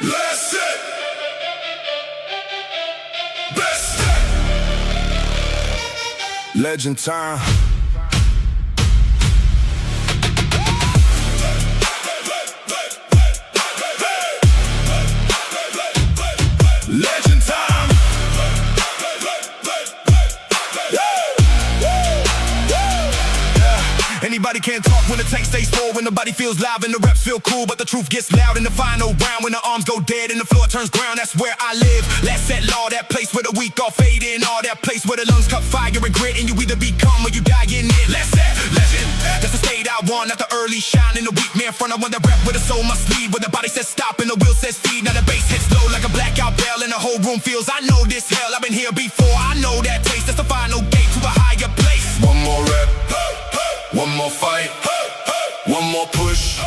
Last set. Best set. Legend time. Legend time. Anybody can't talk when the tank stays full, when nobody feels live and the reps feel cool, but the truth gets loud in the final round when the arms go dead and the floor turns ground. That's where I live. Last set law, that place where the weak all fade in, all that place where the lungs cut fire and grit, and you either become or you die in it. Last set, legend. That's the state I want, not the early shine in the weak man front. I want that rep where the soul must lead, where the body says stop and the will says feed. Now the bass hits low like a blackout bell and the whole room feels I know this hell. I've been here before, I know that taste. That's the final gate to a higher place. One more rep, one more fight, one more push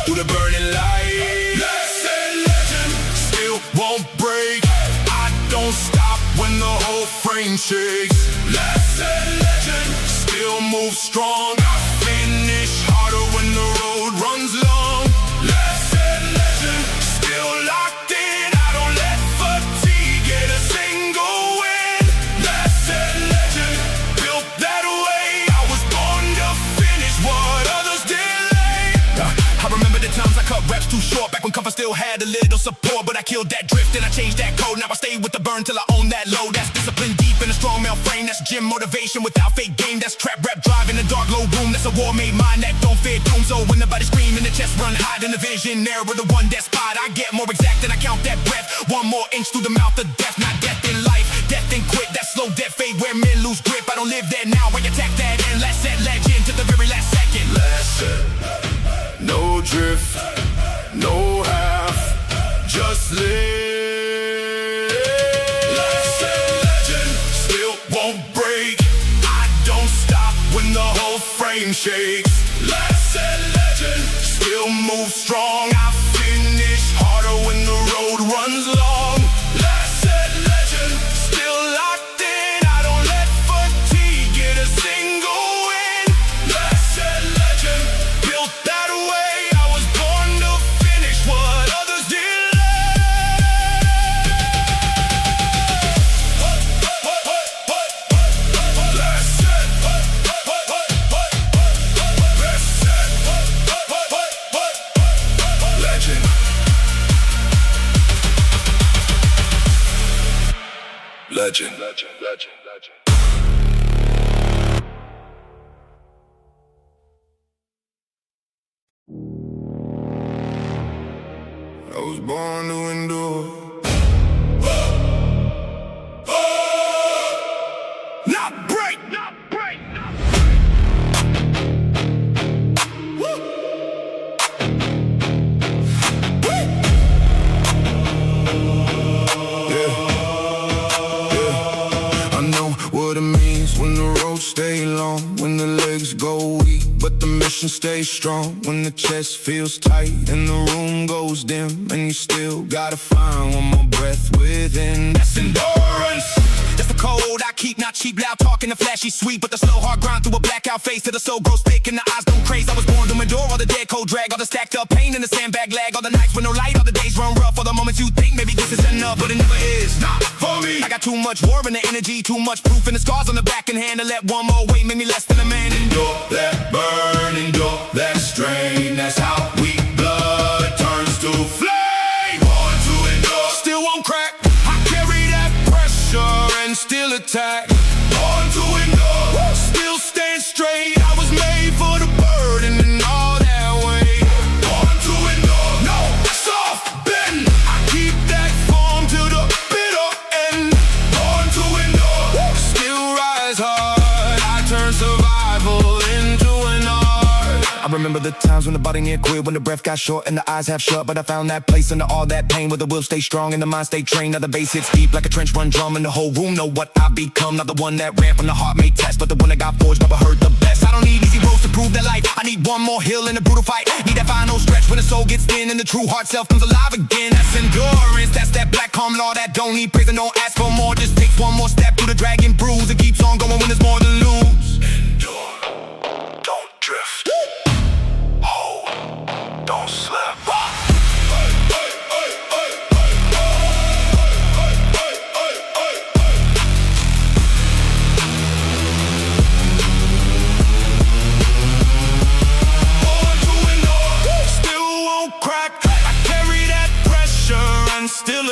through the burning light. Last set legend, still won't break. I don't stop when the whole frame shakes. Last set legend, still move strong. I finish harder when the road runs long. Last set legend, still locked in. I don't let fatigue get a single win. Last set legend, built that way. I was born to finish what others delay. I remember the times I cut reps too short, back when comfort still had a little support, but I killed that drift and I changed that code. Now I stay with the burn till I own that load. That's discipline deep in a strong male frame. That's gym motivation without fake game. That's trap rap drive in a dark low room. That's a war made mind that don't fear doom. So when the body scream and the chest run hide in the vision, there with the one that's spot, I get more exact and I count that breath. One more inch through the mouth of death, not death in life, death in quit. That slow death fade where men lose grip. I don't live there now, I attack that end. Last set legend to the very last second. Last set, no drift, no half, just live. Last set legend, still won't break. I don't stop when the whole frame shakes. Last set legend, still move strong. I finish harder when the road runs long. Last set legend, still locked in. I don't let fatigue get a single win. Last set legend, built that way. I was born to finish what others delay. Last set, best set, legend. Legend, legend, legend, legend. I was born to endure. Not break, not break, not break. Woo. I know what it means when the roads stay long, when the legs go weak, but the mission stays strong. When the chest feels tight and the room goes dim, and you still gotta find one more breath within. That's endurance. That's the code I keep, not cheap, loud talking and flashy sweet, but the slow hard grind through a blackout face till the soul grows thick and the eyes don't craze. I was born to endure all the dead cold drag, all the stacked up pain in the sandbag lag, all the nights with no light, all the days run rough, all the moments you think maybe this is enough, but it never is. Not for me. I got too much war in the energy, too much proof in the scars on the back and hand to let one more weight make me less than a man. Endure that burn, endure that strain. That's how weak blood turns to flame. Born to endure, still won't crack. I carry that pressure and still attack. Born to endure, still stand straight. I was made for the burden and all that weight. Born to endure, no soft bend. I keep that form to the bitter end. Born to endure, still rise hard. I turn survival into an art. I remember the times when the body near quit, when the breath got short and the eyes half shut, but I found that place under all that pain where the will stay strong and the mind stay trained. Now the bass hits deep like a trench run drum, and the whole room know what I become. Not the one that ran from the heart made test, but the one that got forged, never heard the best. I don't need easy roads to prove that life. I need one more hill in a brutal fight. Need that final stretch when the soul gets thin and the true heart self comes alive again. That's endurance, that's that black calm law that don't need praise and don't ask for more. Just takes one more step through the dragon bruise and keeps on going when there's more to lose. Endure, don't drift. Hold, don't slip.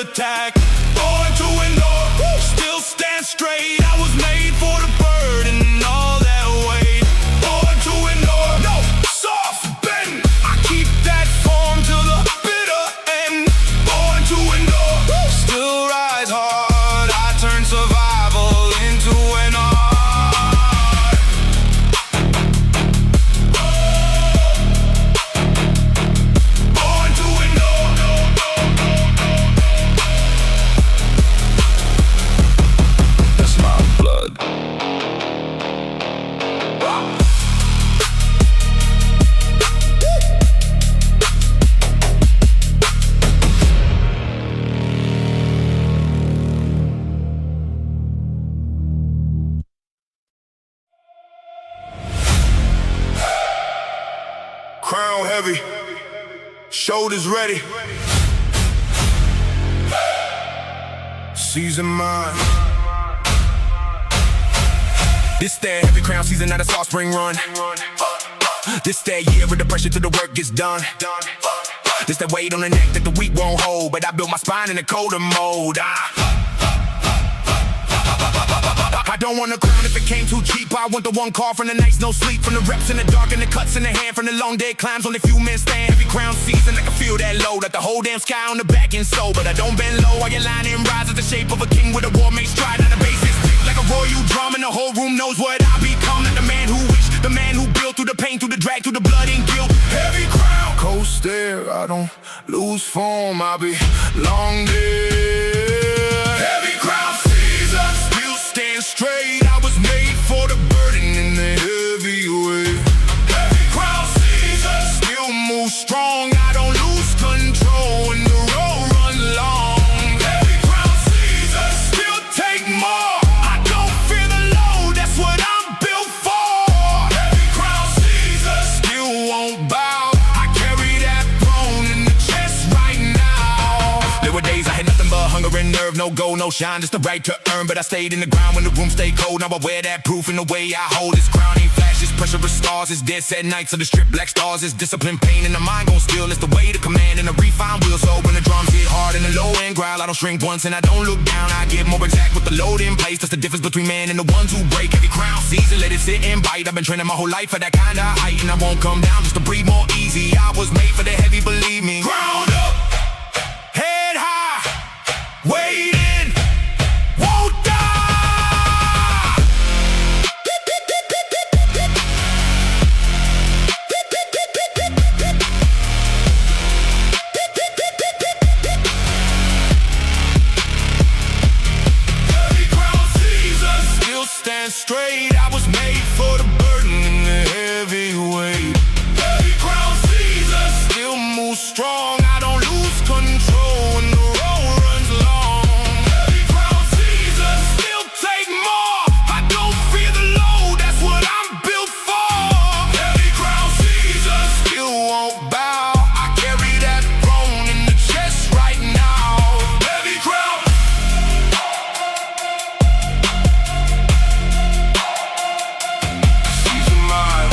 attack. Born to endure, still stand straight. I was made for the burden and all that weight. Born to endure, no soft bend. I keep that form till the bitter end. Born to endure, still rise hard. I turn survival into an art. Crown heavy, shoulders ready. Season mine. This that heavy crown season, not a soft spring run. This that year where the pressure to the work gets done. This that weight on the neck that the weak won't hold. But I built my spine in a colder mode. I don't want a crown if it came too cheap. I want the one call from the nights, no sleep. From the reps in the dark and the cuts in the hand. From the long day climbs, only few men stand. Heavy crown season, I can feel that load. Like the whole damn sky on the back and soul. But I don't bend low, while your line and rise at the shape of a king with a war made stride on the basis. Like a royal drum and the whole room knows what I become. Like the man who wished, the man who built through the pain, through the drag, through the blood and guilt. Heavy crown, coast there, I don't lose form. I'll be long there. Heavy crown season, still stand straight. I was made for the burden in the heavy weight. Heavy crown season, still move strong. I don't lose control when the road runs long. Heavy crown season, still take more. I don't fear the load, that's what I'm built for. Heavy crown season, still won't bow. I carry that throne in the chest right now. There were days I had nothing but hunger and nerve, no gold, no shine, just the right to earn. But I stayed in the ground when the room stayed cold. Now I wear that proof in the way I hold. This crown ain't flash, this pressure of stars. It's dead set nights of the strip black stars. It's discipline, pain, and the mind gon' steal. It's the way to command and the refine wheel. So when the drums hit hard and the low end growl, I don't shrink once and I don't look down. I get more exact with the load in place. That's the difference between man and the ones who break. Heavy crown season, let it sit and bite. I've been training my whole life for that kind of height, and I won't come down just to breathe more easy. I was made for the heavy, believe me. Ground up, head high, waiting, won't die. Heavy crown season, still stand straight. I was made for the burden in the heavy weight. Heavy crown season, still move strong. I don't lose control when the road runs long. Heavy crown season, still take more. I don't fear the load, that's what I'm built for. Heavy crown season, still won't bow. I carry that throne in the chest right now. Heavy crown. Season mine.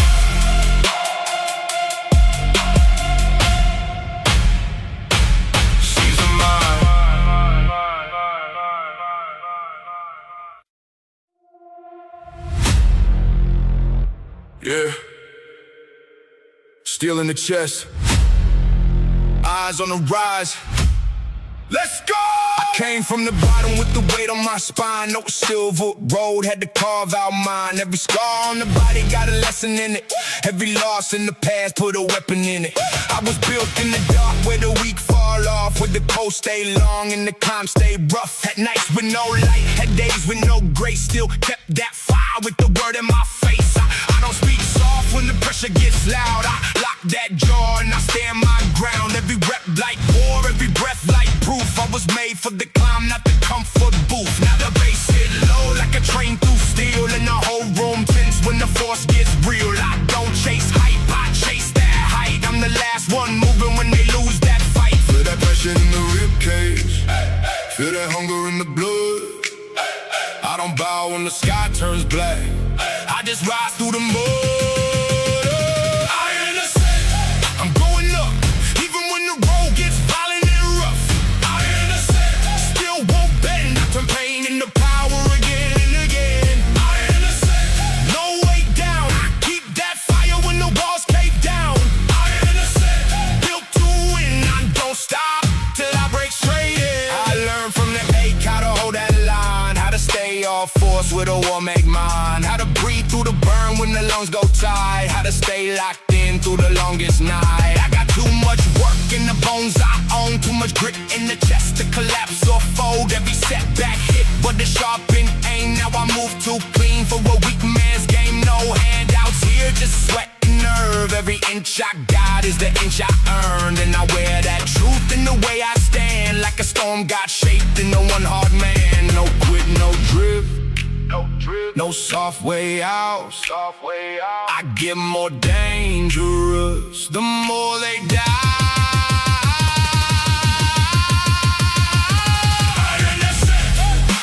Season mine. Yeah. Steel in the chest. Eyes on the rise. Let's go! I came from the bottom with the weight on my spine. No silver road, had to carve out mine. Every scar on the body got a lesson in it. Every loss in the past put a weapon in it. I was built in the dark where the weak fall off. Where the cold stay long and the calm stay rough. Had nights with no light, had days with no grace. Still kept that fire with the word in my face. I don't speak soft when the pressure gets loud. I lock that jaw and I stand my ground. Every rep like war, every breath like proof. I was made for the climb, not the comfort booth. Now the bass hit low like a train through steel. And the whole room tense when the force gets real. I don't chase hype, I chase that height. I'm the last one moving when they lose that fight. Feel that pressure in the rib cage, feel that hunger in the blood. I don't bow when the sky turns black, I just rise through the mud. I ain't innocent, I'm going up, even when the road gets violent and rough. I ain't innocent, lungs go tight. How to stay locked in through the longest night. I got too much work in the bones I own, too much grit in the chest to collapse or fold. Every setback hit, but the sharpened aim. Now I move too clean for a weak man's game. No handouts here, just sweat and nerve. Every inch I got is the inch I earned, and I wear that truth in the way I stand. Like a storm got shaped in the one hard man. No quit, no drip, no soft way out. I get more dangerous the more they die.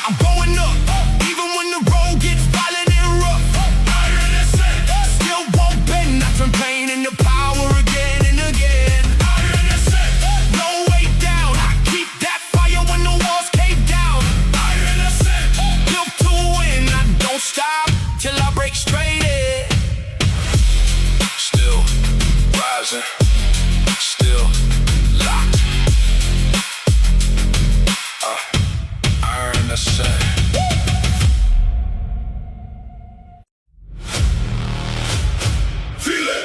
I'm going up, even when the road gets violent and rough. Still won't bend, I turn pain into power again and again. No way down, I keep that fire when the walls cave down. Built to win, I don't stop till I break straight in. Still rising, still locked. Iron the set. Feel it.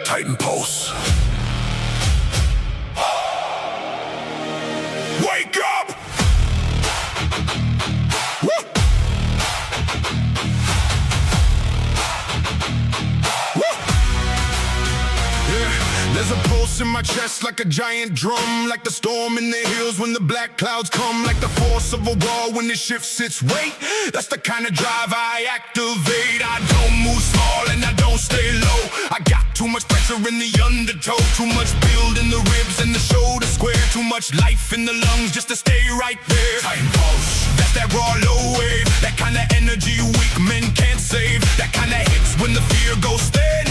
Tighten pulse. Wake up! Woo! There's a pulse in my chest like a giant drum. Like the storm in the hills when the black clouds come. Like the force of a wall when it shifts its weight. That's the kind of drive I activate. I don't move small and I don't stay low. I got too much pressure in the undertow. Too much build in the ribs and the shoulder square. Too much life in the lungs just to stay right there. Tighten pulse, that's that raw low wave. That kind of energy weak men can't save. That kind of hits when the fear goes thin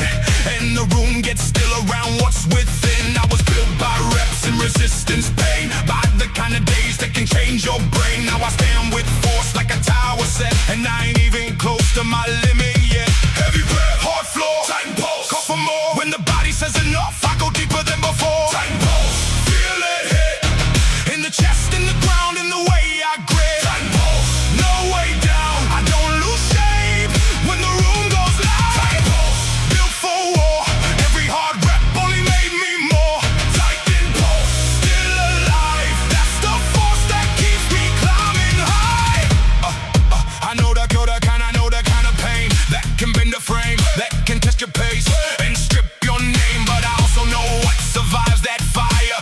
and the room gets still around what's within. I was built by reps and resistance pain, by the kind of days that can change your brain. Now I stand with force like a tower set, and I ain't even close to my limit yet. Heavy breath, hard floor, tighten pulse, call for more. When the body says enough, I go deeper than before. Tighten pulse, feel it hit in the chest, in the ground, in the way I grip. Tighten pulse, no way down, I don't lose shape when the room goes loud. Tighten pulse, built for war, every hard rep only made me more. Tighten pulse, still alive, that's the force that keeps me climbing high. I know the kind of pain that can bend the frame, that can test your pace and strip your name. But I also know what survives that fire.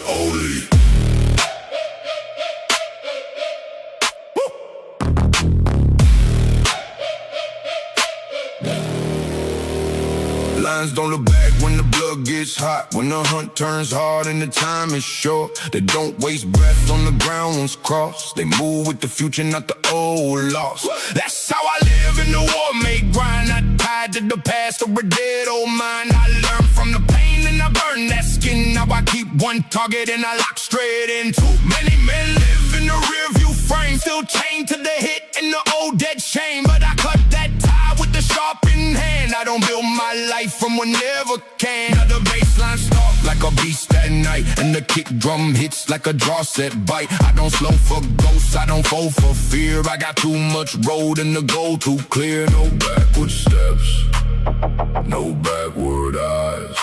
only. Lions don't look back when the blood gets hot. When the hunt turns hard and the time is short, they don't waste breath on the ground once crossed. They move with the future, not the old loss. That's how I live in the war-made grind. Not tied to the past or a dead old mind. I learn from the pain and I burn that skin. Now I keep one target and I lock straight in. Too many men live in the rear view frame, still chained to the hit and the old dead shame. But I cut that tie with the sharpened hand. I don't build my life from whenever can. Now the baseline stalk like a beast at night, and the kick drum hits like a draw set bite. I don't slow for ghosts, I don't fold for fear. I got too much road and the goal too clear. No backward steps, no backward eyes.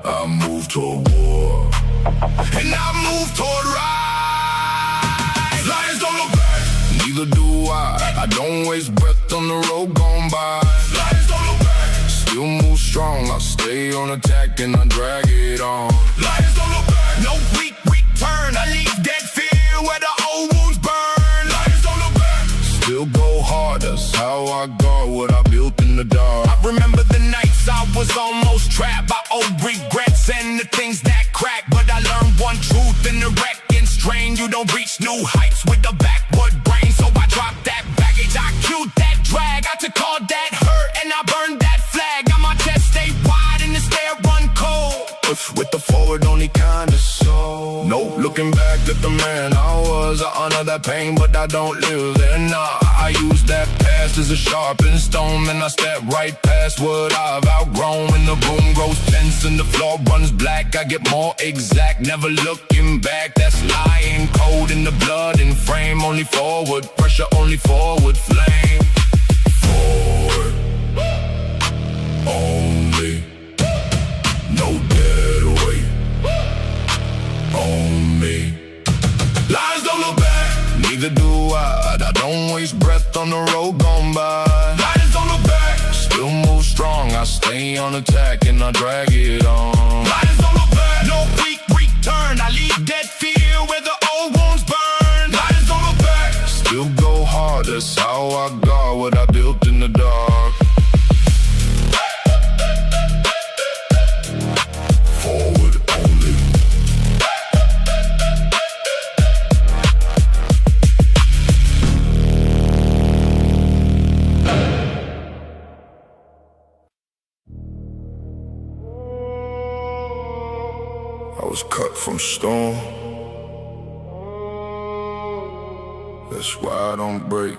I move toward war, and I move toward rise. Lions don't look back, neither do I don't waste breath on the road gone by. Lions don't look back, still move strong. I stay on attack and I drag it on. Lions don't look back, no weak return. I leave dead fear where the old wounds burn. Lions don't look back, still go hard. That's how I guard what I built in the dark. I remember the nights I was almost trapped by old regrets and the things that crack. But I learned one truth in the wreck and strain. You don't reach new heights with a backward brain. So I dropped that baggage, I killed that drag. I took all that hurt and I burned that flag. Got my chest stay wide and the stair run cold. With the forward only kind of soul. No looking back at the man I was. I honor that pain but I don't live there. Nah, I use that past as a sharpened stone, and I step right past what I've outgrown. When the room grows tense and the floor runs black, I get more exact, never looking back. That's lying cold in the blood and frame. Only forward, pressure only forward flame. Forward only, no dead weight on me. Lions don't look back, neither do I don't waste breath on the road gone by. Lions don't look back, still move strong. I stay on attack and I drag it on. Lions don't look back, no weak return. I leave dead fear where the old wounds burn. Lions don't look back, still go hard. That's how I guard what I built in the dark. Forward only. I was cut from stone. That's why I don't break.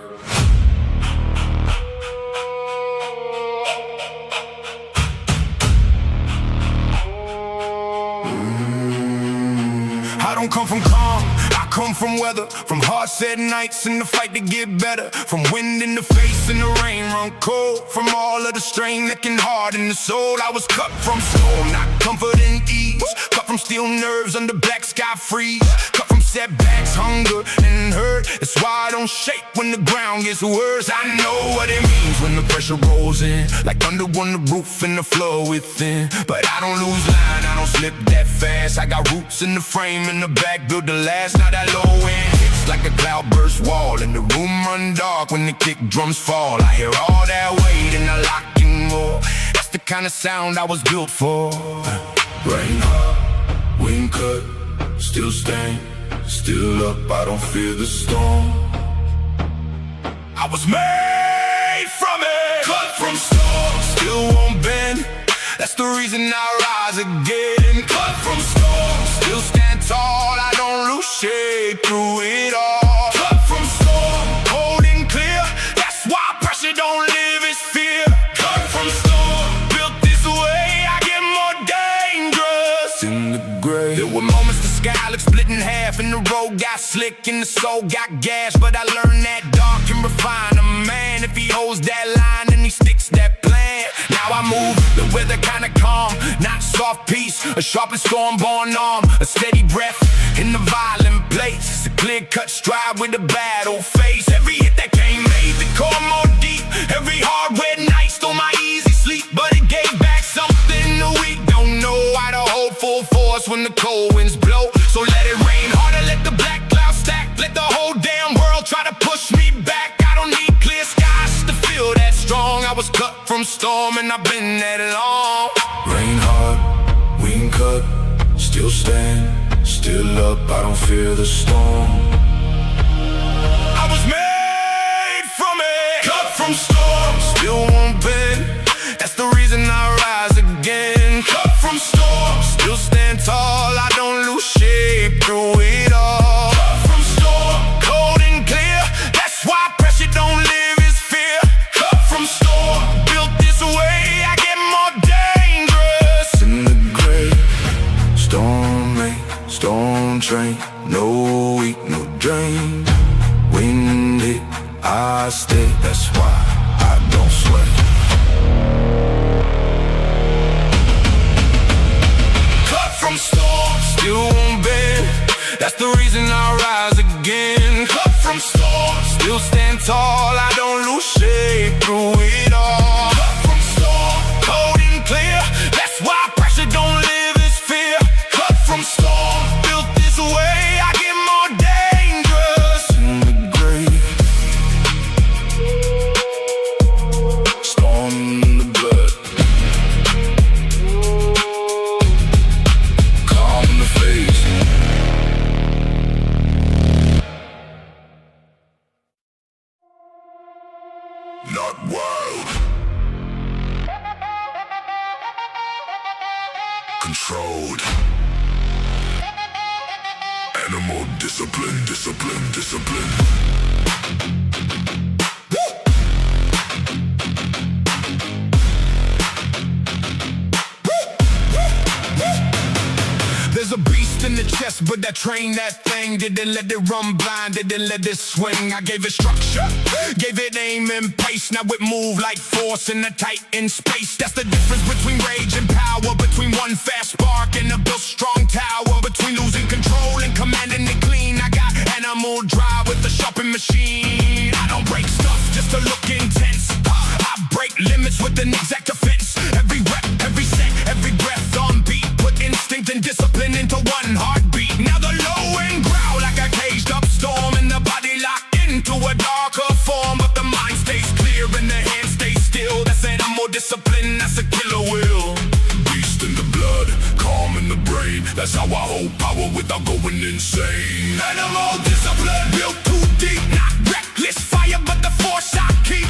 I don't come from calm, I come from weather. From hard-set nights in the fight to get better. From wind in the face and the rain run cold. From all of the strain that can harden the soul. I was cut from storm, not comfort and ease. Cut from steel nerves under black sky freeze. Cut from setbacks, hunger and hurt. That's why I don't shake when the ground gets worse. I know what it means when the pressure rolls in, like thunder on the roof and the floor within. But I don't lose line, I don't slip that fast. I got roots in the frame and the back built to last. Now that low end hits like a cloudburst wall, and the room run dark when the kick drums fall. I hear all that weight and I lock and roar. That's the kind of sound I was built for. Rain hard, wind cut, still stain, still up, I don't fear the storm. I was made from it, cut from storm, still won't bend. That's the reason I rise again. Cut from storm, still stand tall, I don't lose shape through it all. Cut from storm, holding clear, that's why pressure don't live, it's fear. Cut from storm, built this way, I get more dangerous in the grave. There were moments the sky looked split in half, and the road got slick and the soul got gas. But I learned that dark can refine a man if he holds that line and he sticks that plan. Now I move the weather kinda calm, not soft peace, a sharp and storm-born arm, a steady breath in the violent place, a clear-cut stride with a battle face. Every hit that came made the core more deep. Every hard wet night stole my easy sleep, but it gave back something the weak don't know how to hold full force when the cold winds blow. storm, and I've been that long. Rain hard, wind cut, still stand, still up, I don't fear the storm. I was made from it, cut from storm, still won't bend. That's the reason I rise again. Cut from storm, still stand tall, I don't lose shape through it all. Cut from storm, cold and clear, that's why pressure don't live is fear. Cut from storm, built this way, I get more dangerous. In the grave, storm rain, storm train, no weak, no drain. Wind hit, I stay, that's why I don't sweat. Cut from storm, still won't bend. That's the reason I rise again. Cut from storm, still stand tall, I don't lose shape through it all. Cut from storm, cold and clear, that's why pressure don't live is fear. Cut from storm, built this way, I get more dangerous. In the grave, storm in the blood, calm in the face. Not wild, controlled. Animal discipline, discipline, discipline. There's a beast in the chest, but I trained that thing. Didn't let it run blind, didn't let it swing. I gave it structure, gave it aim and pace. Now it move like force in a tight in space. That's the difference between rage and power, between one fast spark and a built strong tower, between losing control and commanding it clean. I got animal drive with a sharpened machine. I don't break stuff just to look intense. I break limits with an exact offense. Every rep, every set, every breath on beat. Put instinct and discipline into one heartbeat. Now the low end growl like a caged up storm, and the body locked into a darker form. But the mind stays clear and the hand stays still. That's animal discipline, that's a killer will. Beast in the blood, calm in the brain. That's how I hold power without going insane. Animal discipline, built too deep. Not reckless fire, but the force I keep.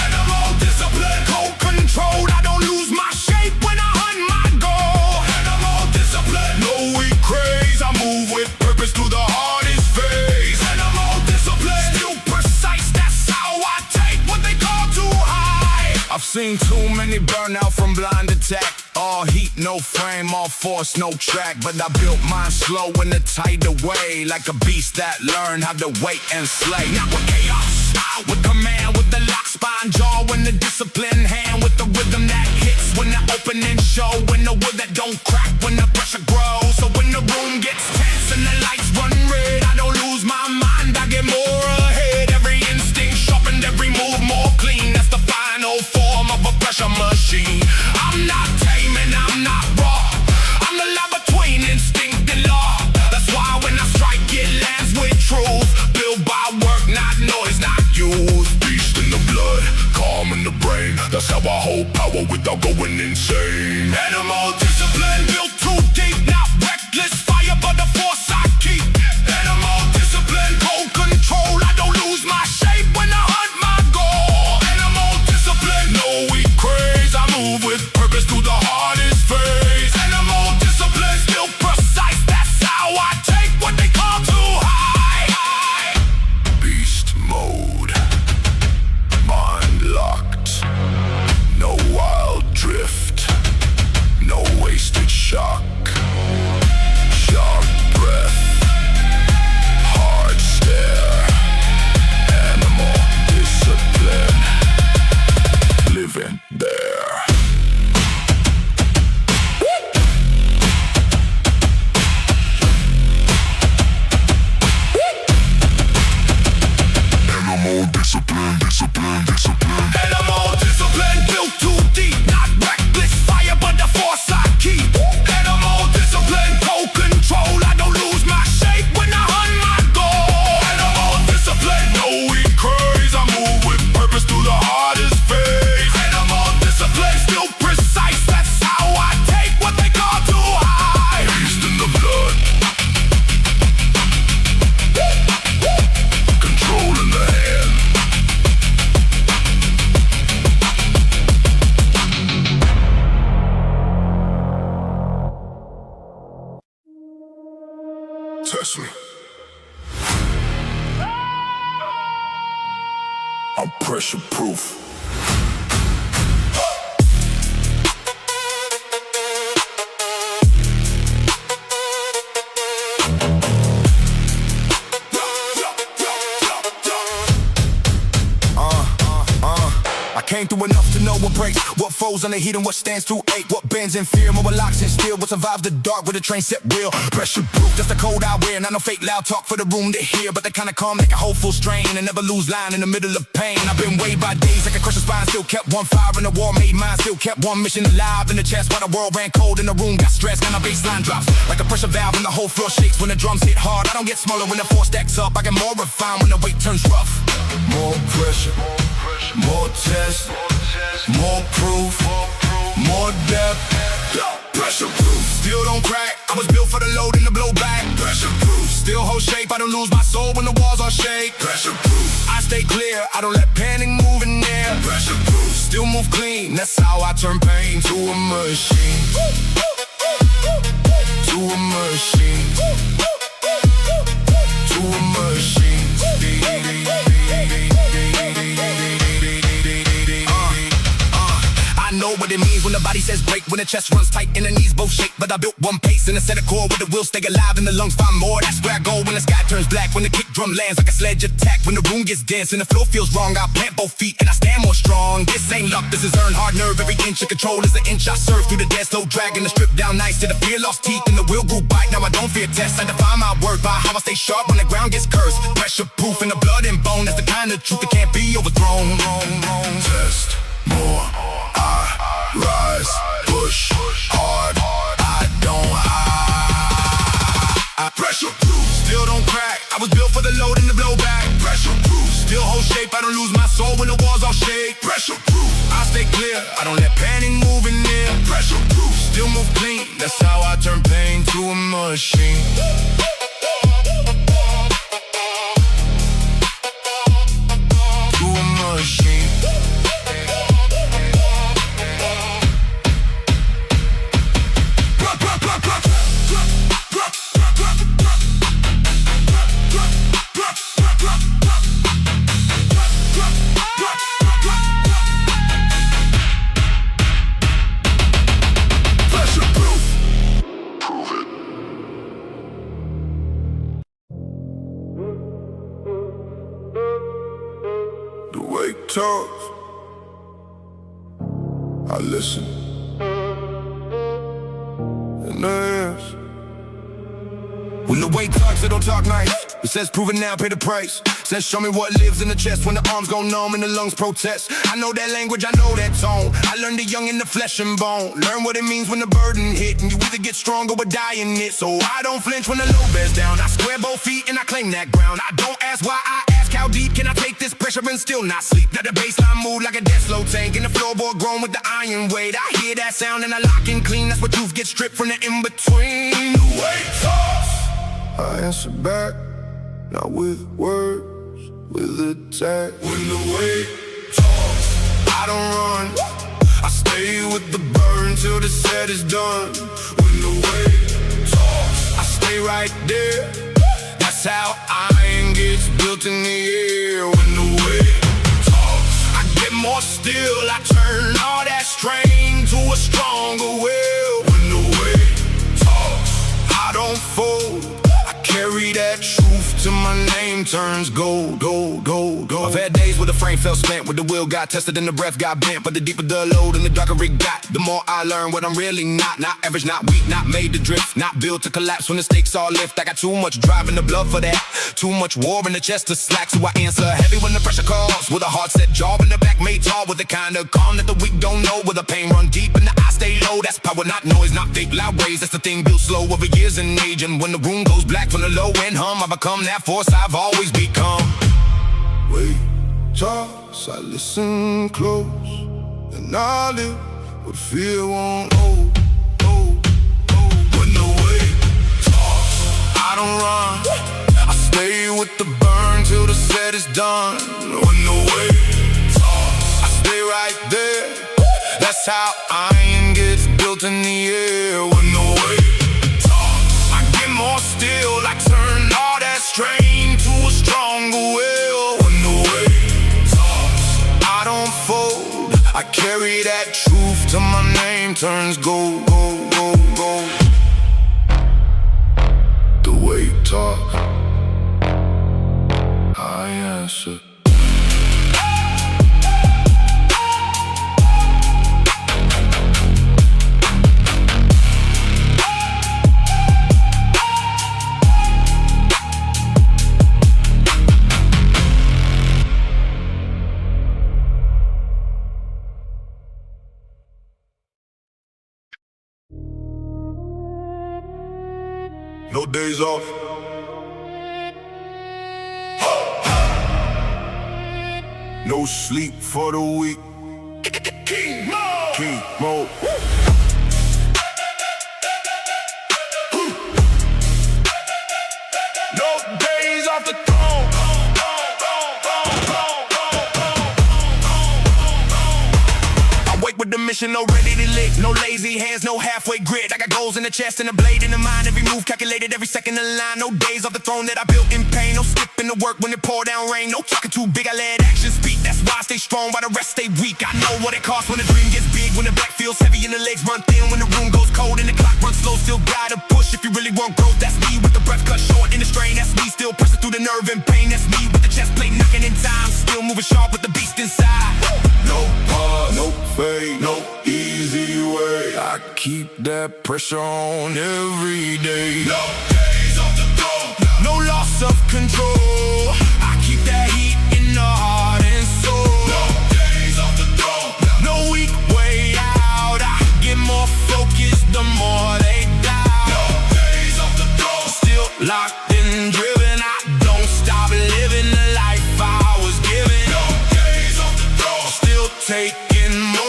Animal discipline, cold controlled, I don't lose my shape when I hunt my goal. Animal discipline, no weak craze, I move with purpose through the hardest phase. Animal discipline, still precise, that's how I take what they call too high. I've seen too many burn out from blind attack. All heat, no frame, all force, no track. But I built mine slow in a tighter way, like a beast that learned how to wait and slay. Not with chaos, with command, with the lock spine jaw, when the discipline hand, with the rhythm that hits, when the opening show, when the wood that don't crack, when the pressure grows. So when the room gets tense and the lights run red, I don't lose my mind, I get more ahead. Every instinct sharpened, every move more clean. That's the final form of a pressure machine. I'm not tame and I'm not raw, I'm the line between instinct and law. That's why when I strike it lands with truth. Built by work, not noise, not youth. Beast in the blood, calm in the brain. That's how I hold power without going insane. Animal discipline, built too deep. Not reckless fire, but the force I keep. Animal discipline, cold control, I don't lose my shape when I hunt my goal. Animal discipline, no weak craze, I move with purpose through the hardest phase. Animal discipline, still precise, that's how I take what they call too high. Beast mode, mind locked, no wild drift, no test me. I'm pressure proof. I came through enough to know what breaks, what foes on the heat and what stands to ache, what bends in fear, what locks in steel, what survives the dark with a train set real. Pressure proof, that's the code I wear. Not no fake loud talk for the room to hear, but the kind of calm that can hold full strain and never lose line in the middle of pain. I've been weighed by days like a crushed spine, still kept one fire in the war, made mine, still kept one mission alive in the chest while the world ran cold in the room, got stressed, and our baseline drops like a pressure valve and the whole floor shakes when the drums hit hard. I don't get smaller when the force stacks up, I get more refined when the weight turns rough. More pressure, more test, more proof, more depth. Pressure proof, still don't crack. I was built for the load and the blowback. Pressure proof, still hold shape. I don't lose my soul when the walls are shake. Pressure proof, I stay clear. I don't let panic move in there. Pressure proof, still move clean. That's how I turn pain to a machine. To a machine. To a machine. I know what it means when the body says break, when the chest runs tight and the knees both shake. But I built one pace and a set of core where the will stay alive and the lungs find more. That's where I go when the sky turns black, when the kick drum lands like a sledge attack, when the room gets dense and the floor feels wrong. I plant both feet and I stand more strong. This ain't luck, this is earned hard nerve. Every inch of control is an inch I serve through the dead slow dragging the strip down nice to the fear lost teeth and the will grew bite. Now I don't fear tests, I define my word by how I stay sharp when the ground gets cursed. Pressure proof in the blood and bone, that's the kind of truth that can't be overthrown. Test more, I rise, push hard, I don't hide. Pressure proof, still don't crack. I was built for the load and the blowback. Pressure proof, still hold shape. I don't lose my soul when the walls all shake. Pressure proof, I stay clear. I don't let panic move in there. Pressure proof, still move clean. That's how I turn pain to a machine. To a machine. The way it talks, I listen and I answer. When the weight talks, it don't talk nice. It says prove it now, pay the price. Says show me what lives in the chest when the arms go numb and the lungs protest. I know that language, I know that tone. I learned it young in the flesh and bone. Learn what it means when the burden hit, and you either get strong or die in it. So I don't flinch when the load bears down. I square both feet and I claim that ground. I don't ask why, I ask how deep can I take this pressure and still not sleep. Let the baseline move like a death slow tank, and the floorboard grown with the iron weight. I hear that sound and I lock in clean. That's what truth gets stripped from the in-between. The weight talks, I answer back, not with words, with attack. When the weight talks, I don't run, I stay with the burn till the set is done. When the weight talks, I stay right there. That's how iron gets built in the air. When the weight talks, I get more still. I turn all that strain to a stronger will. When the weight talks, I don't fold. Carry that truth till my name turns gold, gold, gold, gold. I've had days where the frame felt spent, where the will got tested and the breath got bent. But the deeper the load and the darker it got, the more I learn what I'm really not. Not average, not weak, not made to drift, not built to collapse when the stakes all lift. I got too much drive in the blood for that, too much war in the chest to slack. So I answer heavy when the pressure calls, with a heart set jaw in the back made tall, with the kind of calm that the weak don't know, with the pain run deep and the eye stay low. That's power, not noise, not fake loud rays. That's the thing built slow over years and age. And when the room goes black from the low end hum, I become that force I've always become. Wait, toss, I listen close, and I live what fear won't hold. When the weight talks, I don't run, I stay with the burn till the set is done. When the weight talks, I stay right there. That's how iron gets built in the air. When the weight talks, I get more still, I turn turns gold, gold, gold, gold. The weight talks, I answer. No days off. No sleep for the week. King mode. King mode. No days off the throne. I wake with the mission, no ready to lick. No lazy hands, no halfway grit. I got goals in the chest and a blade in the mind. Every move calculated, every second in line. No days off the throne that I built in pain. No skipping the work when it pour down rain. No talking too big, I let action speak. That's why I stay strong while the rest stay weak. I know what it costs when the dream gets big. When the back feels heavy and the legs run thin. When the room goes cold and the clock runs slow. Still gotta push if you really want growth. That's me with the breath cut short in the strain. That's me still pressing through the nerve and pain. That's me with the chest plate knocking in time. Still moving sharp with the beast inside. No pause, no fade, no easy way. I keep that pressure on every day. No days off the throne, no loss of control. I keep that heat in the heart and soul. No days off the throne, no weak way out. I get more focused the more they doubt. No days off the throne, still locked and driven. I don't stop living the life I was given. No days off the throne, still taking more.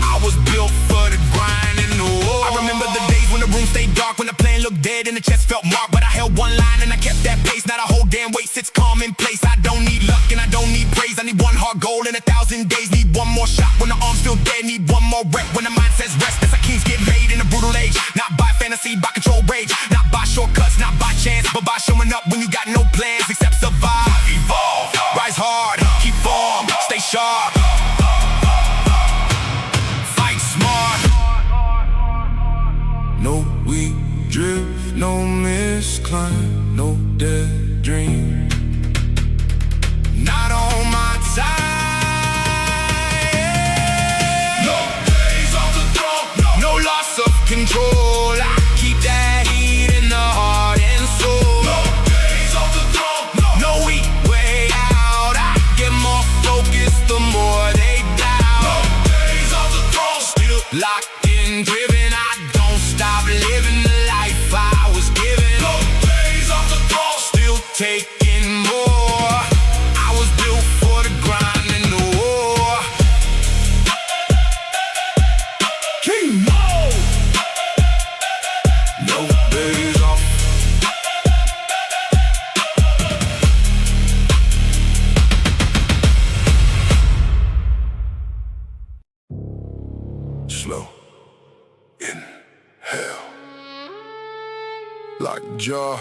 I was built for the grind and the war. I remember the days when the room stayed dark, when the plan looked dead and the chest felt marked. But I held one line and I kept that pace. Not a whole damn weight sits calm in place. I don't need luck and I don't need praise. I need one hard goal in 1,000 days. Need one more shot when the arms feel dead. Need one more rep when the mind says rest. That's how kings get made in a brutal age. Not by fantasy, by control rage. Not by shortcuts, not by chance, but by showing up when you got no plans except survive. Evolve, rise hard, keep form, stay sharp. Fight smart. No weak drift, no misclimb, no dead dream. Not on my time. No days off the throne, no loss of control. I keep that heat in the heart and soul. No days off the throne, no weak way out. I get more focused the more they doubt. No days off the throne, still locked in, driven. I don't stop living the life I was given. No days off the throne, still taking more. I was built for the grind and the war. King mode. No days off. Slow. Inhale. Lock jaw.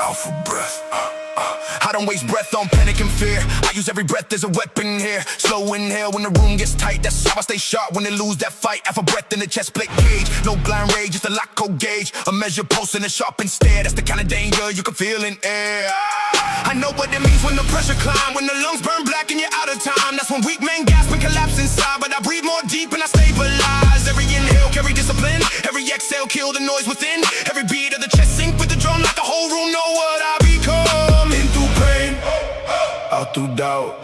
Out for breath. I don't waste breath on panic and fear. I use every breath as a weapon here. Slow inhale when the room gets tight. That's how I stay sharp when they lose that fight. Out for breath in the chest plate cage. No blind rage, just a lock code gauge. A measure pulse and a sharpened stare. That's the kind of danger you can feel in air. I know what it means when the pressure climb. When the lungs burn black and you're out of time. That's when weak men gasp and collapse inside. But I breathe more deep and I stabilize. Every inhale carry discipline. Every exhale kill the noise within. Every beat of the chest sync with the drum. Like the whole room know what I become. In through pain, out through doubt.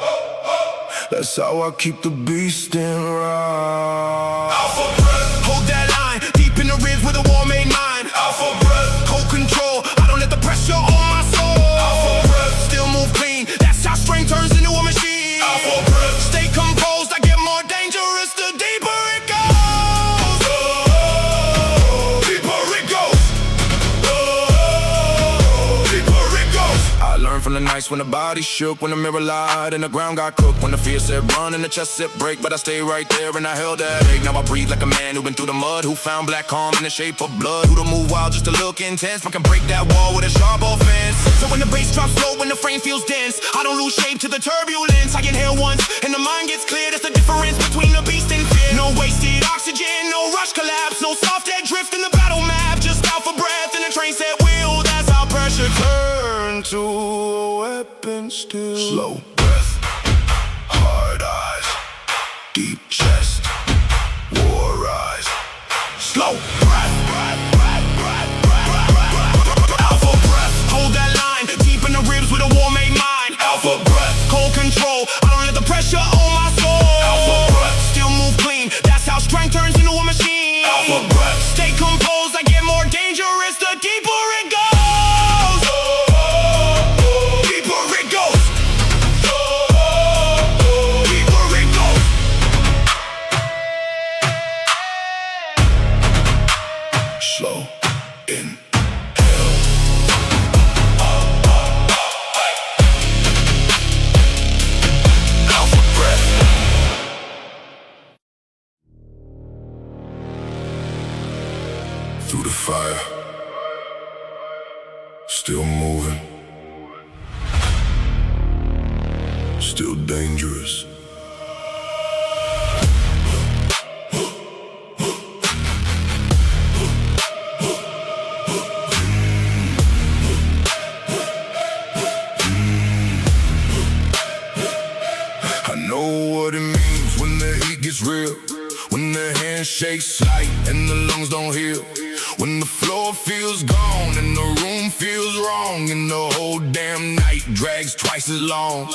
That's how I keep the beast in route. Out for breath, hold that line. Deep in the ribs with a war made mind. Out for breath, cold control. I don't let the pressure on my soul. Out for breath, still move clean. That's how strength turns into a machine. Out for breath, stay composed. I get more dangerous the deeper it goes. Oh, deeper it goes. Oh, deeper it goes. I learned from the the nights when the body shook, when the mirror lied and the ground got cooked, when the fear said run and the chest said break, but I stayed right there and I held that ache. Now I breathe like a man who been through the mud, who found black calm in the shape of blood, who to move wild just to look intense, but can break that wall with a sharp offense. So when the bass drops low, when the frame feels dense, I don't lose shape to the turbulence. I inhale once and the mind gets clear. That's the difference between the beast and fear. No wasted oxygen, no rush collapse, no soft dead drift in the battle map, just out for breath and a train set wheel. That's how pressure turn to a weapon still. Slow breath, hard eyes, deep chest, war eyes. Slow breath, alpha breath, hold that line, deep in the ribs with a war-made mind. Alpha breath, cold control, I don't let the pressure on my soul. Alpha breath, still move clean, that's how strength turns into a machine. Alpha breath, stay composed, I get more dangerous the deeper it goes. Slow inhale, alpha breath. Through the fire, still moving, still dangerous. What it means when the heat gets real, when the handshake slight and the lungs don't heal, when the floor feels gone and the room feels wrong and the whole damn night drags twice as long.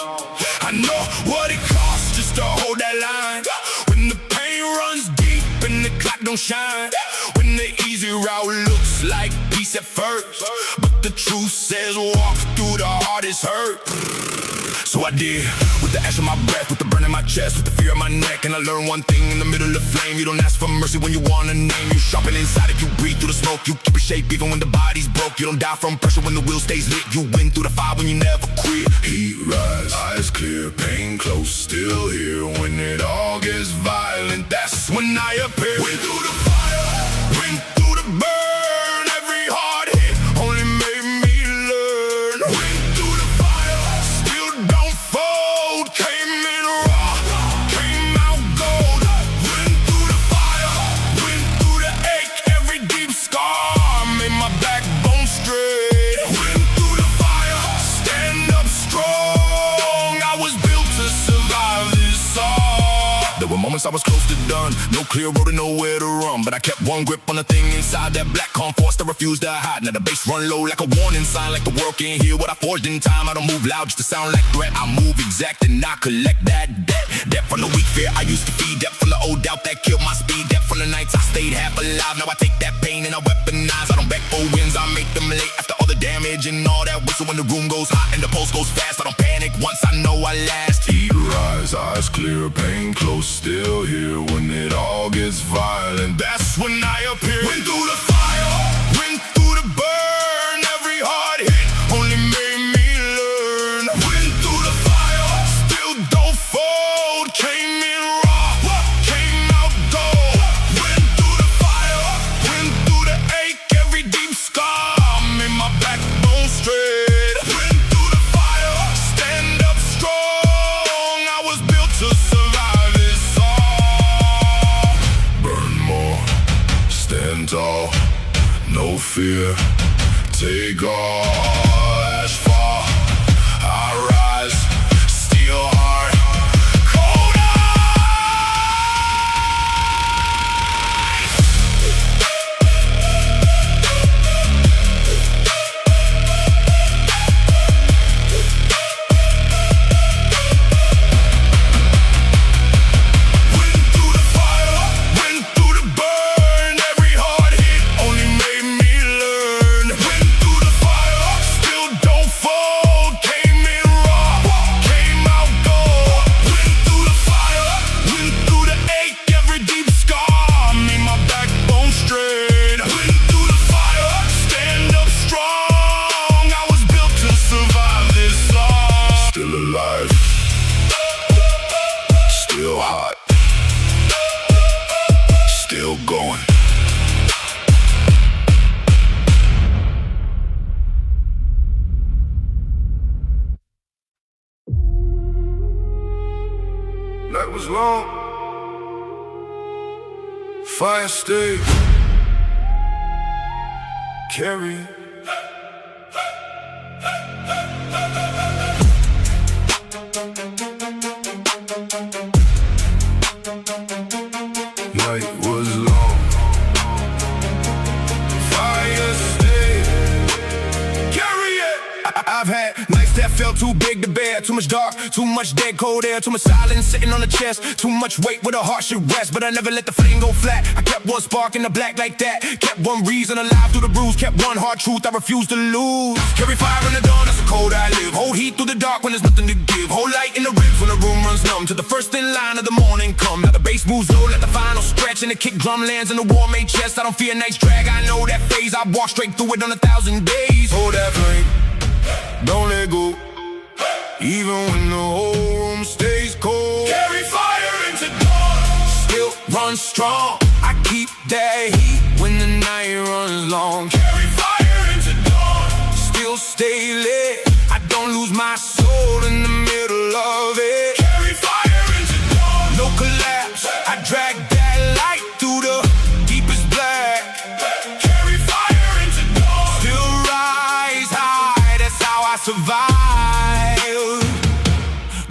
I know what it costs just to hold that line, when the pain runs deep and the clock don't shine, when the easy route looks like peace at first, but the truth says walk through the hardest hurt. So I did, with the ash of my breath, with the burn in my chest, with the fear of my neck. And I learned one thing in the middle of flame: you don't ask for mercy when you want a name. You sharpen inside if you breathe through the smoke. You keep your shape even when the body's broke. You don't die from pressure when the wheel stays lit. You win through the fire when you never quit. Heat rise, eyes clear, pain close, still here. When it all gets violent, that's when I appear. Went through the fire, went through the burn. Every hard hit only made me learn. Went through the fire, still don't fold. Came in raw, came out gold. Went through the fire, went through the ache. Every deep scar made my backbone straight. Went through the fire, stand up strong. I was built to survive this all. There were moments I was close to done, no clear road and nowhere to run, but I kept one grip on the thing inside, that black calm force that refused to hide. Now the bass run low like a warning sign, like the world can't hear what I forged in time. I don't move loud just to sound like threat, I move exact and I collect that debt. Debt from the weak fear I used to feed, debt from the old doubt that killed my speed, debt from the nights I stayed half alive. Now I take that pain and I weaponize. I don't beg for wins, I make them late after all the damage and all that whistle when the room goes hot and the pulse goes fast. I don't panic once I know I last. Heat rise, eyes clear, pain close, still here. When it all gets violent, that's when I appear. Went through the fire, went through the burn. Every hard hit only made me learn. Went through the fire, still don't fold. Came in raw, came out gold. Went through the fire, went through the ache. Every deep scar made my backbone straight. Went through the fire, stand up strong. I was built to survive this all. Burn more, stand tall, no fear, take all. Ash fall, I rise, steel heart, cold went through the fire, went through the burn. Every hard hit only made me learn. Went through the fire, still Fire state. Carry. Night was long. Fire state. Carry it. I've had nights that felt too big to bear. Too much dark, too much dead cold air. Too much silence sitting on the chest. Too much weight where the heart should rest. But I never let the flame go flat. I kept one spark in the black like that. Kept one reason alive through the bruise. Kept one hard truth I refuse to lose. Carry fire in the dawn, that's the cold I live. Hold heat through the dark when there's nothing to give. Hold light in the ribs when the room runs numb. To the first in line of the morning come. Now the bass moves low, let the final stretch. And the kick drum lands in the war-made chest. I don't fear night's drag, I know that phase. I walk straight through it on 1,000 days. Hold that flame, don't let go. Even when the whole room stays cold. Carry fire into dawn. Still run strong. I keep that heat when the night runs long. Carry fire into dawn. Still stay lit. I don't lose my soul in the middle of it. Carry fire into dawn. No collapse. I drag that light through the deepest black. Carry fire into dawn. Still rise high. That's how I survive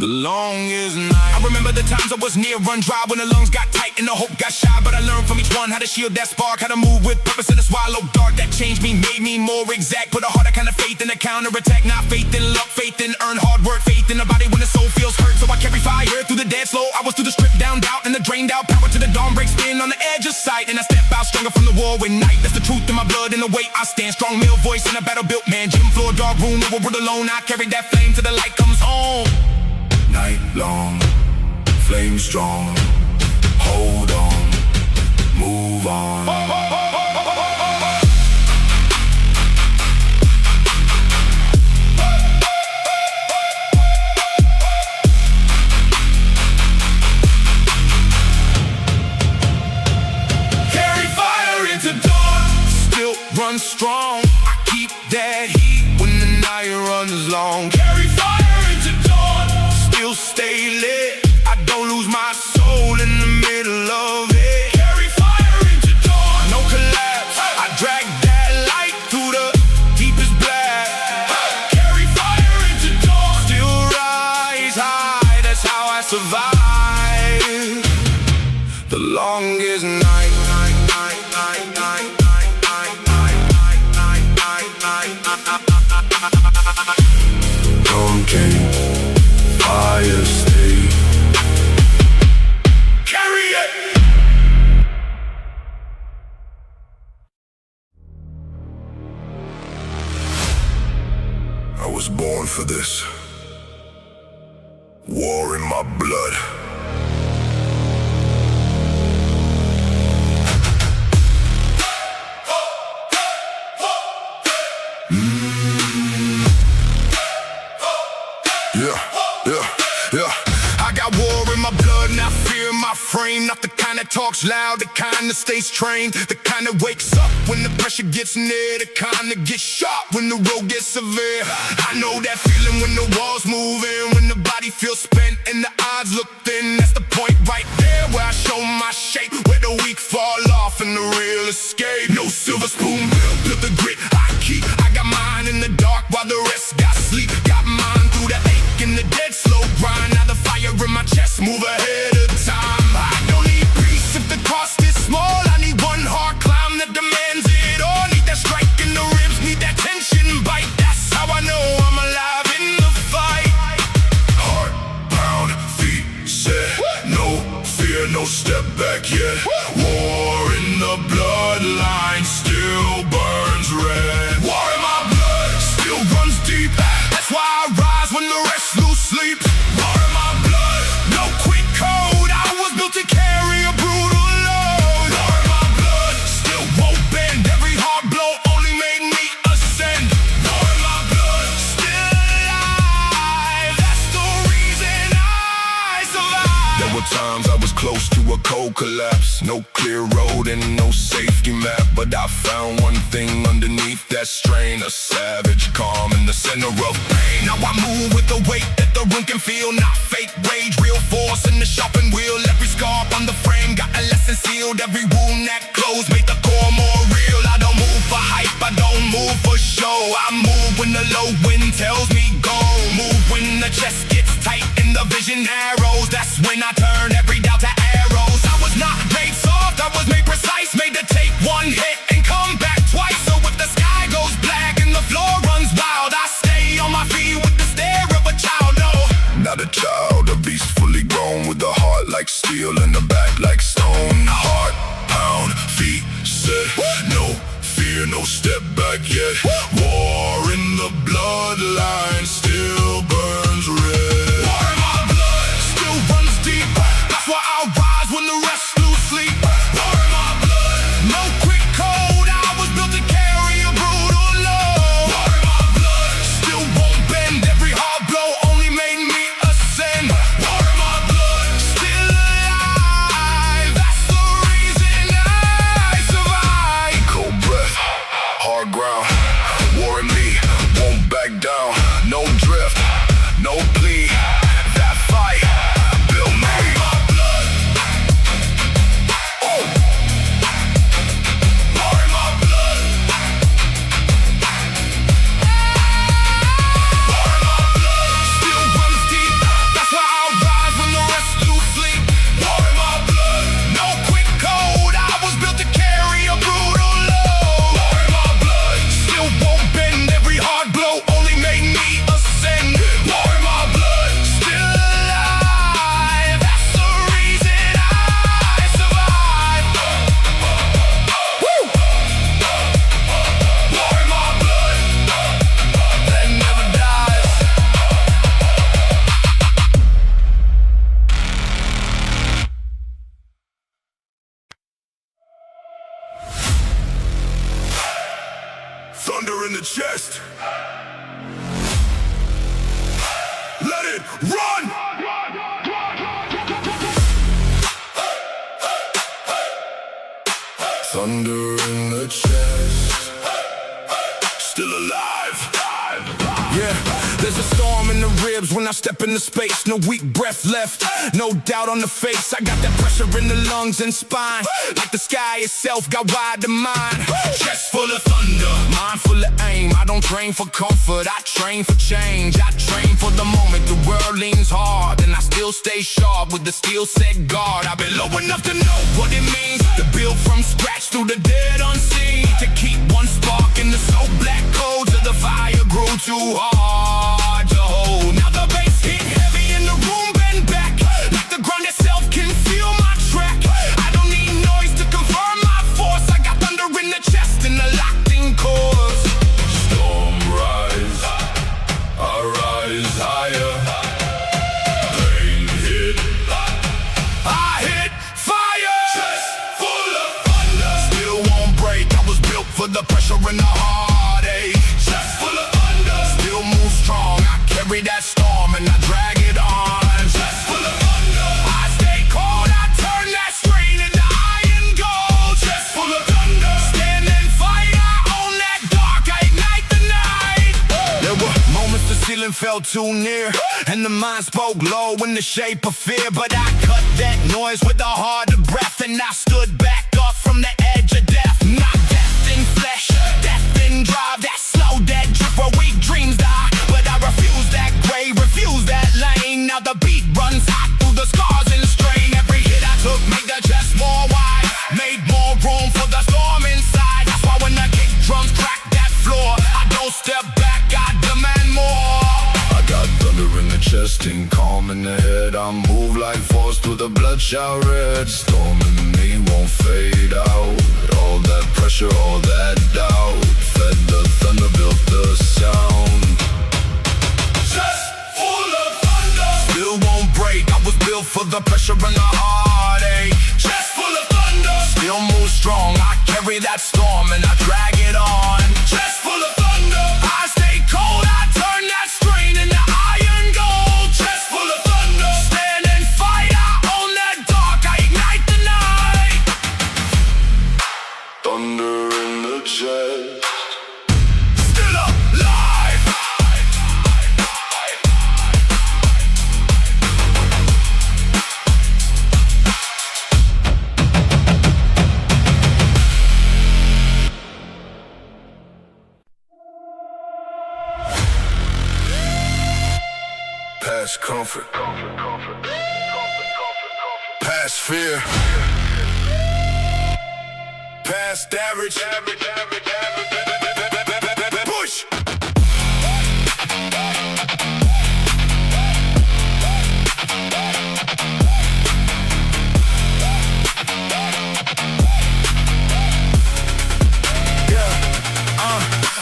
the longest night. I remember the times I was near run dry, when the lungs got tight and the hope got shy. But I learned from each one how to shield that spark, how to move with purpose in the swallow dark. That changed me, made me more exact. Put a harder kind of faith in the counterattack. Not faith in luck, faith in earned hard work. Faith in the body when the soul feels hurt. So I carry fire through the dead slow. I was through the stripped down doubt and the drained out power. To the dawn break spin on the edge of sight. And I step out stronger from the war with night. That's the truth in my blood and the way I stand. Strong male voice in a battle built man. Gym floor, dark room, no world alone. I carry that flame till the light comes home. Night long, flame strong. Hold on, move on. Carry fire into dawn. Still run strong. I keep that heat when the night runs long. Carry fire into dawn. Still stay lit. I don't lose my soul in the middle of it. Carry fire into dawn. No collapse. I drag that light through the deepest black. Carry fire into dawn. Still rise high. That's how I survive the longest night. Dawn came. Fire stay. Carry it. I was born for this. War in my blood. Yeah. I got war in my blood, not fear in my frame. Not the kind that talks loud, the kind that stays trained. The kind that wakes up when the pressure gets near. The kind that gets sharp when the road gets severe. I know that feeling when the walls move in, when the body feels spent and the odds look thin. That's the point right there where I show my shape, where the weak fall off and the real escape. No silver spoon, built the grit I keep. I got mine in the dark while the rest got sleep. Got mine through the ache and the dead slow grind. Now the fire in my chest, move ahead of time. I don't need peace if the cost is small. I need one hard climb that demands it all. Need that strike in the ribs, need that tension bite. That's how I know I'm alive in the fight. Heart pound, feet set, no fear, no step back yet. War in the bloodline still burns red. War in my blood still runs deep. That's why I rise when the rest lose sleep. War in my blood, no quick code. I was built to carry a brutal load. War in my blood still won't bend. Every hard blow only made me ascend. War in my blood still alive. That's the reason I survive. There were times I was close to a cold collapse. No clear road and no safety map, but I found one thing underneath that strain. A savage calm in the center of pain. Now I move with the weight that the room can feel. Not fake rage, real force in the sharpened wheel. Every scar on the frame got a lesson sealed. Every wound thunder in the chest. Let it run! Thunder in the chest. Still alive. Yeah, there's a storm in the ribs when I step into space. No weak breath left, no doubt on the face. I got that pressure in the lungs and spine, like the sky itself got wide to mine. Chest full of thunder, mind full of aim. I don't train for comfort, I train for change. I train for the moment the world leans hard, and I still stay sharp with the steel set guard. I've been low enough to know what it means to build from scratch through the dead unseen, to keep one spark in the so black cold till the fire grew too hard to hold. Now the bass hit heavy in the room, bend back like the ground itself can feel my track. I don't need noise to confirm my force. I got thunder in the chest and the locked-in chords. Storm rise, I rise higher. Pain hit, I hit fire. Chest full of thunder, still won't break. I was built for the pressure and the heartache. Chest full of thunder, still move strong. I carry that storm and I drag it on. Chest full of thunder, I stay cold. I turn that strain into iron gold. Chest full of thunder, stand and fight. I own that dark, I ignite the night. There were moments the ceiling felt too near, and the mind spoke low in the shape of fear. But I cut that noise with a harder breath, and I stood back up from the edge of death. Not death in flesh, death in drive. That slow, dead drift where weak dreams die. But I refuse that grave, refuse that lane. Now the beat runs hot through the scars and strain. Every hit I took made the chest more wide, made more room for the storm inside. That's why when the kick drums crack that floor, I don't step back, I demand more. I got thunder in the chest and calm in the head. I move like force through the bloodshot red. Storm in me won't fade out. All that pressure, all that doubt, fed the thunder, built the sound. Chest full of thunder, still won't break. I was built for the pressure and the heartache. Chest full of thunder, still move strong. I carry that storm and I drag it on. Chest full of thunder, I stay cold. I turn that strain into iron gold. Chest full of thunder, stand and fight. I own that dark, I ignite the night. Thunder in the chest, still alive. Past comfort, past fear, past average, push.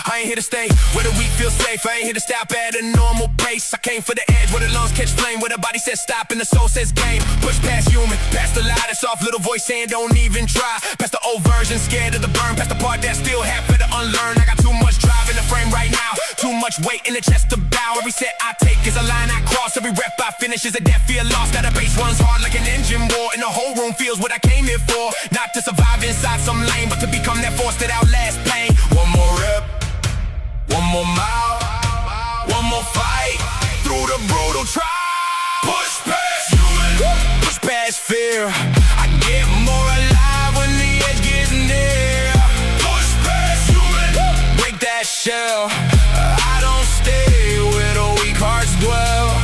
I ain't here to stay where the weak feel safe. I ain't here to stop at a normal pace. I came for the edge where the lungs catch flame, where the body says stop and the soul says game. Push past human, past the lie, that soft little voice saying don't even try. Past the old version, scared of the burn, past the part that still have to unlearn. I got too much drive in the frame right now, too much weight in the chest to bow. Every set I take is a line I cross, every rep I finish is a death feel lost. Now the bass runs hard like an engine war, and the whole room feels what I came here for. Not to survive inside some lane, but to become that force that outlasts pain. One more rep, one more mile, one more fight through the brutal trial. Push past human, push past fear. I get more alive when the edge gets near. Push past human, break that shell. I don't stay where the weak hearts dwell.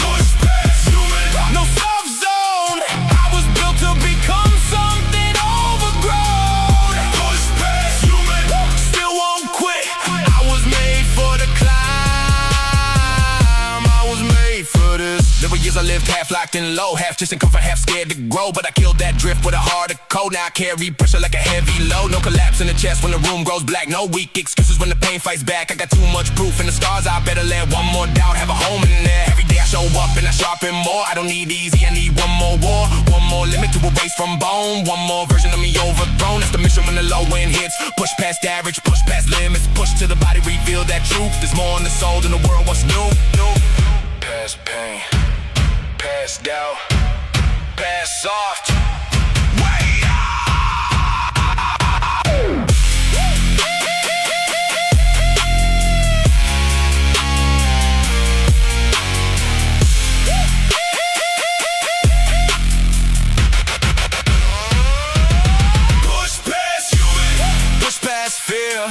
Push past human, no soft zone. I was built to become something overgrown. Push past human, still won't quit. I was made for the climb. I was made for this. There were years I lived half locked in low, half chasing comfort, half scared to grow. But I killed that drift with a harder cold. Now I carry pressure like a heavy load. No collapse in the chest when the room grows black. No weak excuses when the pain fights back. I got too much proof in the stars, I better let one more doubt have a home in there. Every day I show up and I sharpen more. I don't need easy, I need one more war. One more limit to erase from bone. One more version of me overthrown. That's the mission when the low end hits. Push past average, push past limits. Push to the body, reveal that truth. There's more in the soul than the world what's new. Past pain, past doubt, past soft. Fear.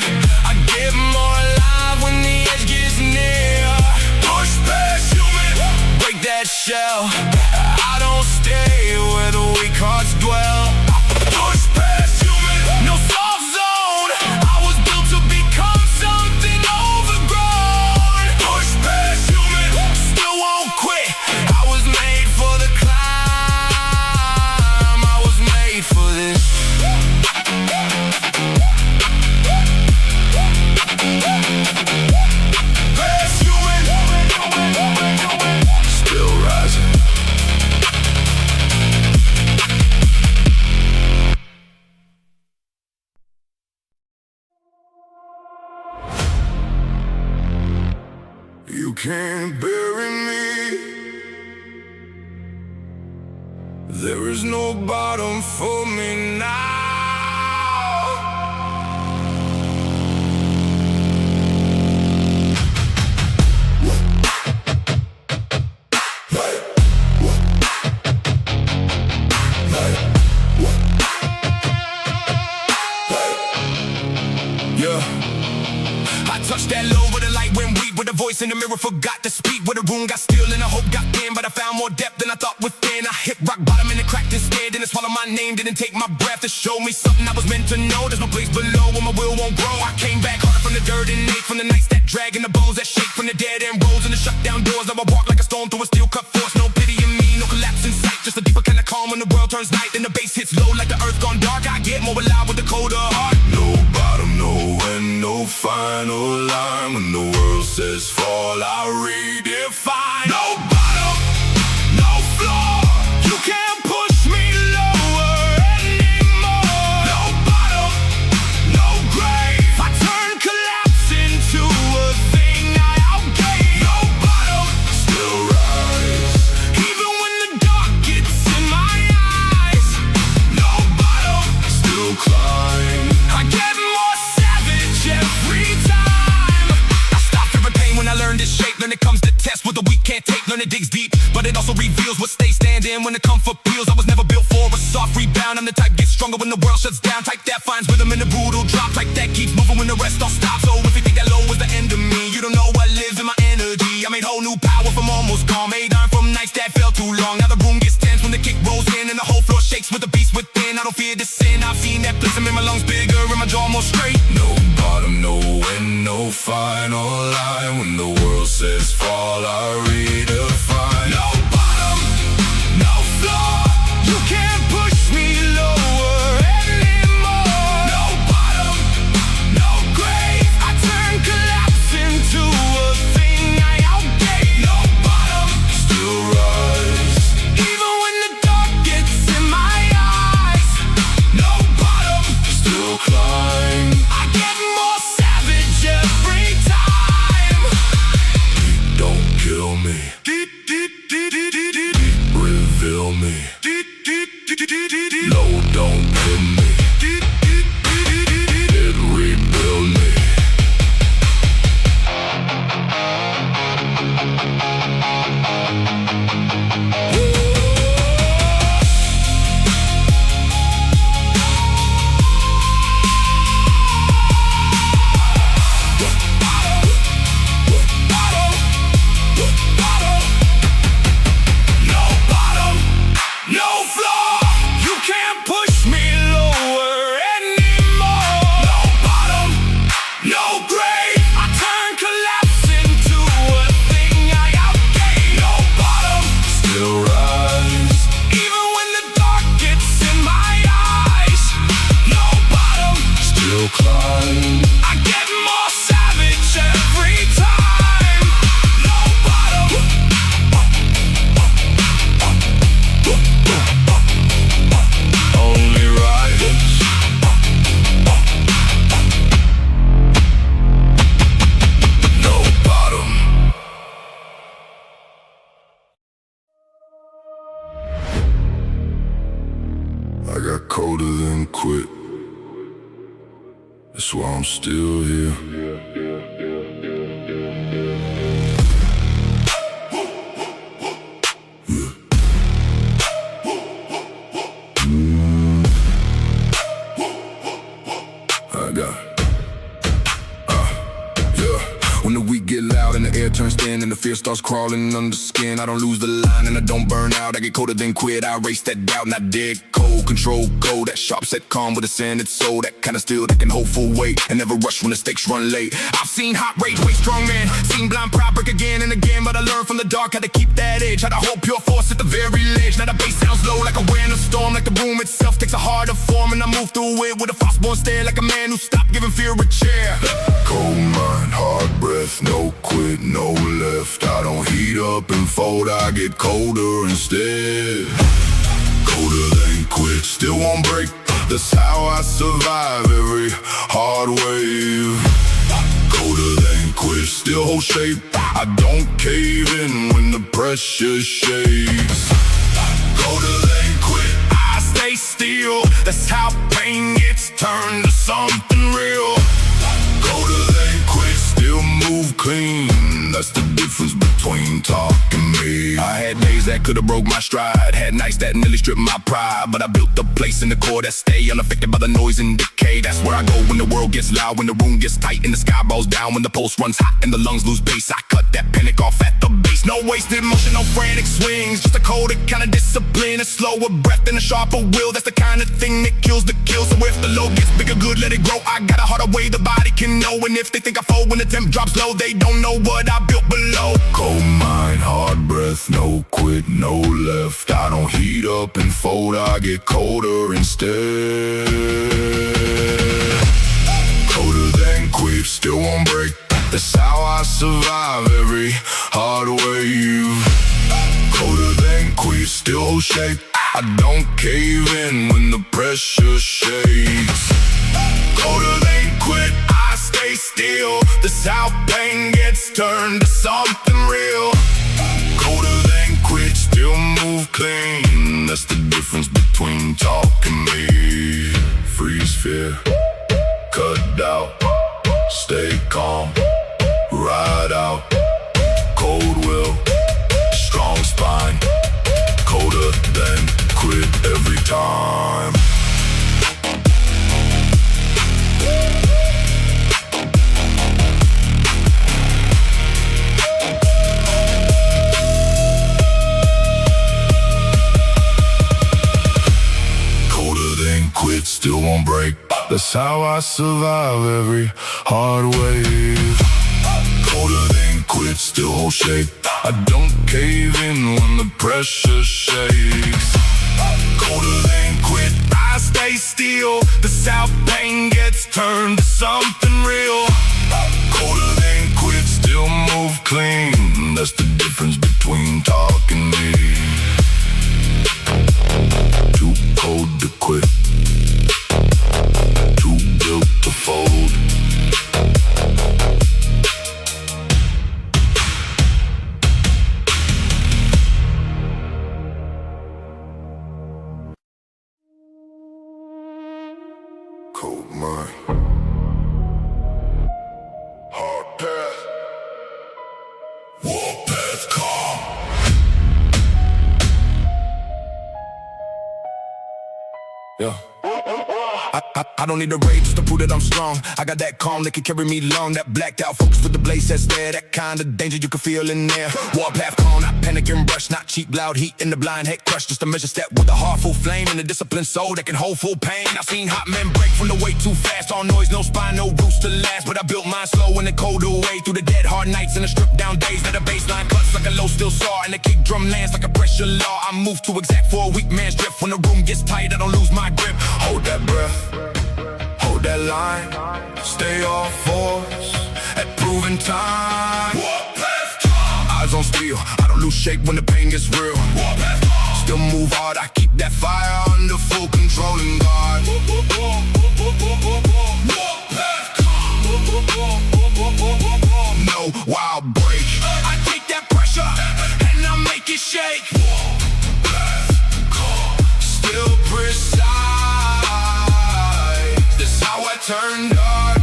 I get more alive when the edge gets near. Push past human, break that shell. I don't stay where the weak hearts dwell. Push past human, no soft zone. I was built to become something overgrown. Push past human, still won't quit. I was made for the climb. I was made for this. You can't bury me. There is no bottom for me now. I touched that low where the light went weak, where the voice in the mirror forgot to speak, where the room got still and the hope got thin, but I found more depth than I thought within. I hit rock bottom and it cracked instead, and it swallowed my name, didn't take my breath to show me something I was meant to know. There's no place below where my will won't grow. I came back harder from the dirt and ache, from the nights that drag and the bones that shake, from the dead end roads and the shut down doors. I would walk like a stone through a steel cut force. No pity in me, no collapse in sight, just a deeper kind of calm when the world turns night and the bass hits low like the earth gone dark. I get more alive with the colder heart. No bottom, no end, no final line. When the world says fall, I redefine. No bottom, no floor. You can't push me lower anymore. No bottom, no grave. I turn collapse into a thing I outgave. No bottom, still rise, even when the dark gets in my eyes. No bottom, still climb. I get more savage every time. I stop fearing pain when I learn this shape. Learn it comes to test what the weak can't take. Learn it digs deep, but it also reveals what stays standing when the comfort peels. I was never built for a soft rebound. I'm the type gets stronger when the world shuts down. Type that finds rhythm in the brutal drop. Type that keeps moving when the rest all stops. So if you think that low was the end of me, you don't know what lives in my energy. I made whole new power from almost gone. Made iron from nights that felt too long. Now the room gets tense when the kick rolls in and the whole floor shakes with the beast within. I don't fear the sin. I've seen that place. I made my lungs bigger and my jaw more straight. No bottom, no end, no final line. When the world says fall, I redefine. No bottom, no floor. You can't push me lower anymore. No bottom, no grave. I turn collapse into a thing I outgave. No bottom, still rise, even when the dark gets in my eyes. No bottom, still climb. I get more savage every time. Don't kill me, reveal me. Low, don't pin me, it rebuild me. No bottom, no floor. You can't push me lower climb. I get more savage every time. No bottom, only rise. No bottom. I got colder than quit. That's why I'm still here. I got when the week get loud and the air turns thin and the fear starts crawling under skin, I don't lose the line and I don't burn out. I get colder than quit. I erase that doubt and I dig cold. Control go, that sharp set calm with a sanded soul. That kind of steel that can hold full weight and never rush when the stakes run late. I've seen hot rage, way strong man. Seen blind pride break again and again, but I learned from the dark how to keep that edge. How to hold pure force at the very ledge. Now the bass sounds low like a wind, a storm. Like the room itself takes a harder form, and I move through it with a frostborn stare. Like a man who stopped giving fear a chair. Cold mind, hard breath, no quit, no left. I don't heat up and fold, I get colder instead. Colder than quit, still won't break. That's how I survive every hard wave. Colder than quit, still hold shape. I don't cave in when the pressure shakes. Colder than quit, I stay still. That's how pain gets turned to something real. Colder than quit, still move clean. That's the difference between talk and me. I had days that could've broke my stride, had nights that nearly stripped my pride, but I built a place in the core that stay unaffected by the noise and decay. That's where I go when the world gets loud, when the room gets tight and the sky balls down, when the pulse runs hot and the lungs lose bass. I cut that panic off at the base. No wasted motion, no frantic swings, just a colder kind of discipline, a slower breath and a sharper will. That's the kind of thing that kills the kill. So if the load gets bigger, good, let it grow. I got a harder way the body can know, and if they think I fold when the temp drops low, they don't know what I built below. Cold mind, hard breath, no quit, no left. I don't heat up and fold, I get colder instead. Colder than quit, still won't break. That's how I survive every hard wave. Colder than quit, still hold shape. I don't cave in when the pressure shakes. Colder than quit, I stay still. That's how pain gets turned to something real. Colder than quit, still move clean. That's the difference between talk and me. Freeze fear, cut doubt, stay calm, ride out. Cold will, strong spine, colder than quit every time. Quit, still won't break. That's how I survive every hard wave. Colder than quit, still hold shape. I don't cave in when the pressure shakes. Colder than quit, I stay still. That's how pain gets turned to something real. Colder than quit, still move clean. That's the difference between talk and me. Too cold to quit, too built to fold. Cold mind, hard path, warpath calm. Yeah. I don't need a rage just to prove that I'm strong. I got that calm that can carry me long. That blacked out focus with the blaze that's there. That kind of danger you can feel in there. Warpath calm, not panic and rush. Not cheap, loud heat in the blind head crush. Just a measure step with a heart full flame and a disciplined soul that can hold full pain. I've seen hot men break from the weight too fast. All noise, no spine, no roots to last. But I built mine slow in the colder way. Through the dead hard nights and the stripped down days. Let the baseline cuts like a low steel saw, and the kick drum lands like a pressure law. I move too exact for a weak man's drift. When the room gets tight, I don't lose my grip. Hold that breath, hold hold that line, stay off force at proven time. Warpath calm. Eyes on steel, I don't lose shape when the pain gets real. Warpath calm. Still move hard, I keep that fire under full control and guard. Warpath calm. No wild break, I take that pressure and I make it shake. Warpath calm. Still precise, that's how I turn dark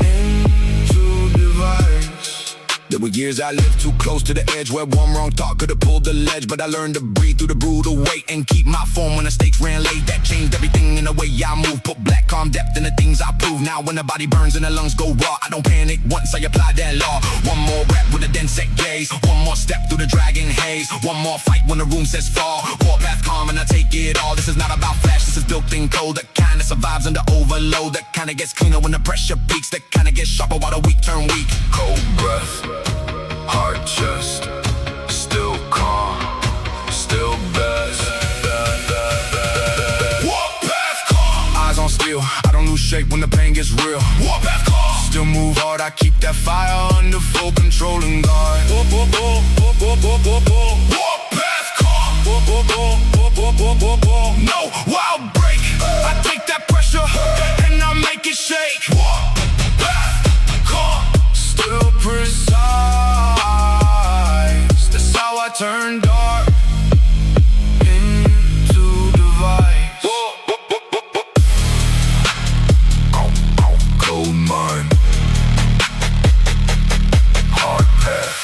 into device. There were years I lived too close to the edge, where one wrong thought could've pulled the ledge. But I learned to breathe through the brutal weight and keep my form when the stakes ran late. That changed everything in the way I move. Put black calm depth in the things I prove. Now when the body burns and the lungs go raw, I don't panic once I apply that law. One more rep with a dense set gaze, one more step through the dragon haze, one more fight when the room says fall. Warpath calm and I take it all. This is not about flash, this is built in code. The kind that survives under overload, that kind of gets cleaner when the pressure peaks, that kind of gets sharper while the weak turn weak. Cold breath, heart just, still calm, still best. Warpath calm. Eyes on steel, I don't lose shape when the pain gets real. Warpath calm. Still move hard, I keep that fire under full control and guard. Warpath calm. No wild break, I take that pressure and I make it shake. Warpath calm. Still precise, that's how I turn dark into device. Cold mind, hard path.